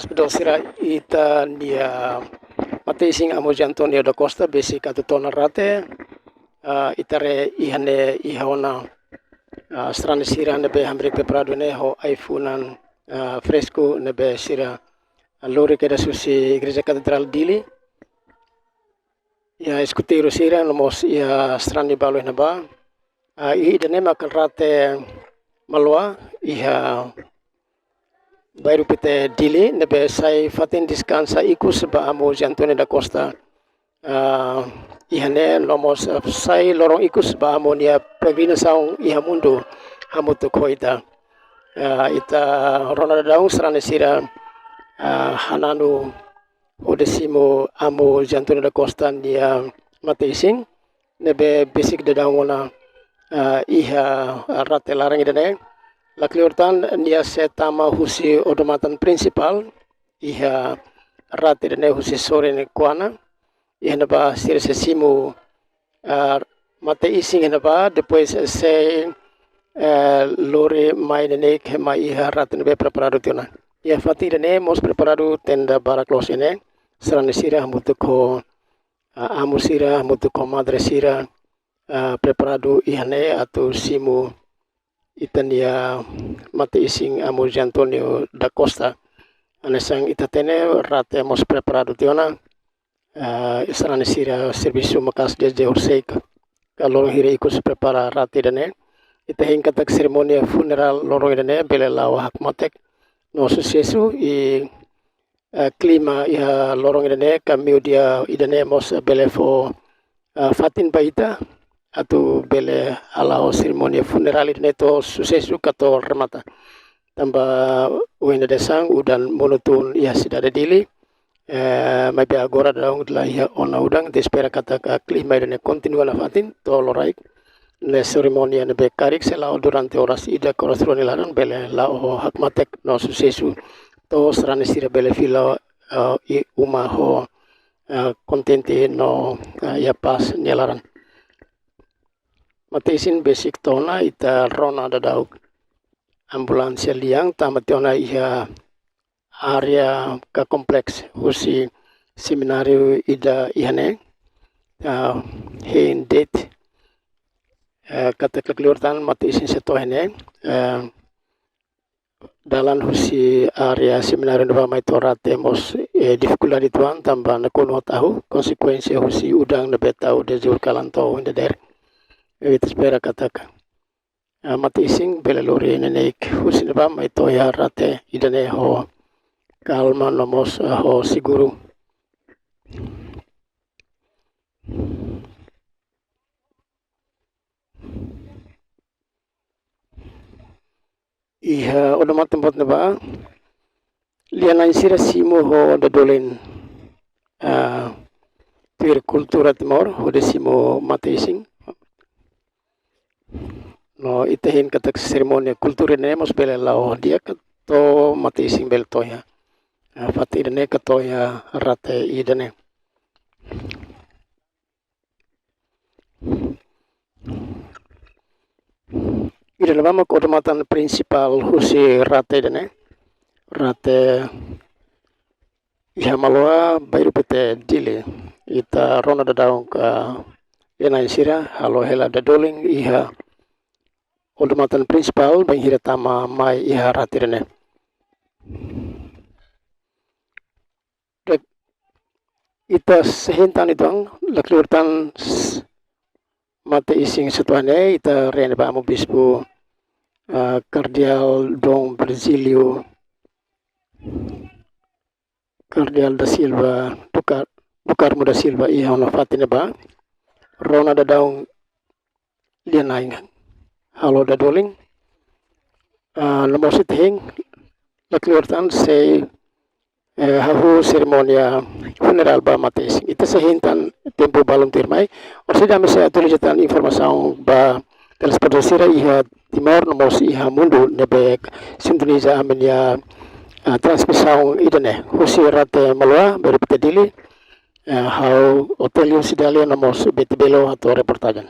Sira ita dia matesing amo Antonio da Costa basic at tona rate itare ihane ihona strane sira nebe hambre preparado ne ho aifunan fresco nebe sira lori keda susi Igreja Katedral Dili ya escuteiro sira nomos ia strane balo na ba i dane makan rate malwa iha Baru pite dili nebe sai fatin diskansa ikus ba amo Antonio da Costa ihane nomos sai lorong ikus ba amo nia pegrina saung iha mundo hamutu koita ita ronada daung serane sira hananu odesimo amo Antonio da Costa nia mateising nebe basic de daungona iha rate larang idane Lakliurtan nia setama husi odomatan principal iha rate dene husi sore ne kuana iha naba sir sesimu mate ising naba depois se lore mai dene kema iha rate nebe preparado tiona iha fati dene mos preparado tenda baraklos ine serane sira mutu ko amu sira mutu ko madre sira preparado ihane atau simu itania mate ising amo Antonio da Costa anesang itatene rate mos preparado tiona serane sira serviço makas de Orseica kalau hire ikut prepara rate dane ita hingkatak seremonia funeral lorong dane bele lawa hakmatek no sucesso i klima ya lorong dane kami dia idane mos bele fo fatin baita atau bele alao seremonia funeral neto sucesso kato remata tamba uina desang udan monotun ia sidada dili mai be agora daung la ia ona udang despera kata klima dene continua la fatin to loraik le seremonia ne be karik selao durante oras ida korasroni laran bele lao hakmatek no sucesso to serane sira bele fila i uma ho kontente no ya pas nyalaran Matesin basic tona ita rona dadau ambulansnya liang tamationa iha area ka kompleks husi seminario ida ihane hein date kata kekelurtan matesin setohene dalam husi area seminario nova mai torate mos dificultadi tuan tambah nakono tahu konsekuensi husi udang nebe tahu de jul kalanto inde der Itu spera kataka. Mati ising bela lori nenek husin ba mai toya rate idane ho kalma nomos ho siguru. Iha odomat tempat neba lian sira simo ho dadolin tuir kultura timor ho desimo mati ising no itahin katak seremonia kultur ne mos bele lao dia kato mati sing bel toya fati dene katoya rate idane ida lama kodomatan principal husi rate dene rate iha malwa bairu pete dile ita rona dadaung ka ena sira halo hela dadoling iha Odomatan principal banghira tama mai iha ratirene. Ita sehintan itang laklurtan mate ising setuane ita rene ba amo bispo Cardeal Dom Brazilio Cardeal da Silva Bucarmo da Silva iha ono fatine ba rona da daung lianaingan halo dadoling namosit hing lakliurtan se hahu seremonia funeral ba mates ita sehintan tempo balong tirmai or sidami sa tulisan informasaong ba telespedasira iha timor nomos iha mundo nebek sintoniza amin ya transmisaong idane husi rate malwa berpetedili how hotel sidali nomos betibelo atau reportajan